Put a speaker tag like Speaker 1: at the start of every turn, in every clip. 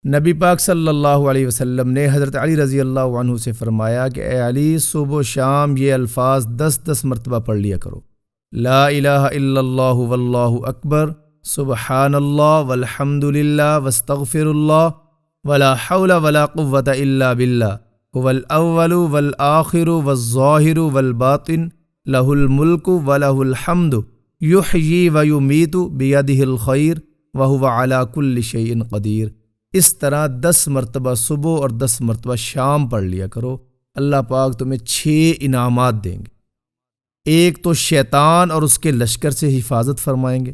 Speaker 1: نبی پاک صلی اللہ علیہ وسلم نے حضرت علی رضی اللہ عنہ سے فرمایا کہ اے علی، صبح و شام یہ الفاظ 10 مرتبہ پڑھ لیا کرو، لا الہ الا اللہ واللہ اکبر، سبحان اللہ والحمد للہ واستغفر اللہ، ولا حول ولا قوة الا باللہ، هو الاول والآخر والظاہر والباطن، لہ الملک ولہ الحمد، یحیی ویمیت بیدہ الخیر وہو علی کل شیء قدیر۔ اس طرح 10 مرتبہ صبح اور 10 مرتبہ شام پڑھ لیا کرو، اللہ پاک تمہیں 6 انعامات دیں گے۔ ایک تو شیطان اور اس کے لشکر سے حفاظت فرمائیں گے۔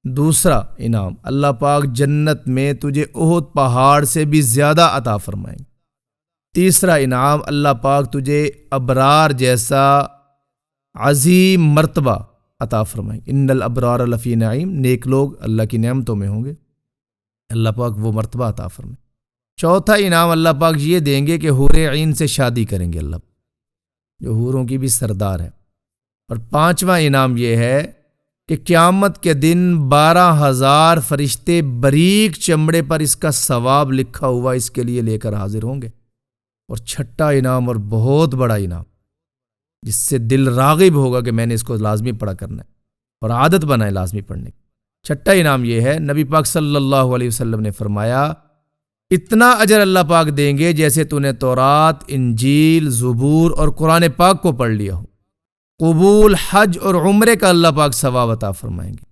Speaker 1: دوسرا انعام، اللہ پاک جنت میں تجھے احد پہاڑ سے بھی زیادہ عطا فرمائیں گے۔ تیسرا انعام، اللہ پاک تجھے ابرار جیسا عظیم مرتبہ عطا فرمائیں گے۔ ان الابرار لفی نعیم، نیک لوگ اللہ کی نعمتوں میں ہوں گے، اللہ پاک وہ مرتبہ عطا فرمائیں۔ چوتھا انعام اللہ پاک یہ دیں گے کہ حور عین سے شادی کریں گے اللہ، جو حوروں کی بھی سردار ہے۔ اور پانچواں انعام یہ ہے کہ قیامت کے دن 12,000 فرشتے باریک چمڑے پر اس کا ثواب لکھا ہوا اس کے لیے لے کر حاضر ہوں گے۔ اور چھٹا انعام اور بہت بڑا انعام، جس سے دل راغب ہوگا کہ میں نے اس کو لازمی پڑھا کرنا ہے اور عادت بنائے لازمی پڑھنے کی۔ چھٹا انعام یہ ہے، نبی پاک صلی اللہ علیہ وسلم نے فرمایا اتنا اجر اللہ پاک دیں گے جیسے تو نے تورات، انجیل، زبور اور قرآن پاک کو پڑھ لیا ہو۔ قبول حج اور عمرے کا اللہ پاک ثواب عطا فرمائیں گے۔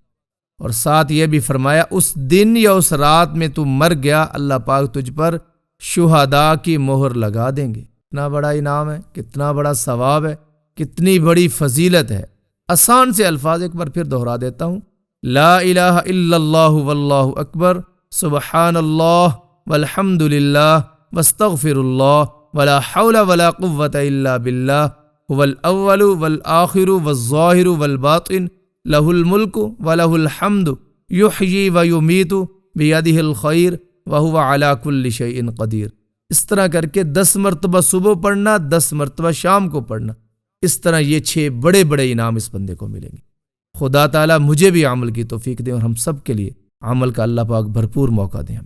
Speaker 1: اور ساتھ یہ بھی فرمایا اس دن یا اس رات میں تو مر گیا، اللہ پاک تجھ پر شہداء کی مہر لگا دیں گے۔ کتنا بڑا انعام ہے، کتنا بڑا ثواب ہے، کتنی بڑی فضیلت ہے۔ آسان سے الفاظ ایک بار پھر دہرا دیتا ہوں، لا الہ الا اللہ واللہ اکبر، سبحان اللہ والحمد للہ واستغفر اللہ، ولا حول ولا قوة الا باللہ، هو الاول والآخر والظاہر والباطن، لہ الملک ولہ الحمد، یحیی ویمیت بیدہ الخیر وہو علی کل شیء قدیر۔ اس طرح کر کے 10 مرتبہ صبح پڑھنا، 10 مرتبہ شام کو پڑھنا، اس طرح یہ 6 بڑے بڑے انعام اس بندے کو ملیں گے۔ خدا تعالیٰ مجھے بھی عمل کی توفیق دیں اور ہم سب کے لیے عمل کا اللہ پاک بھرپور موقع دیں۔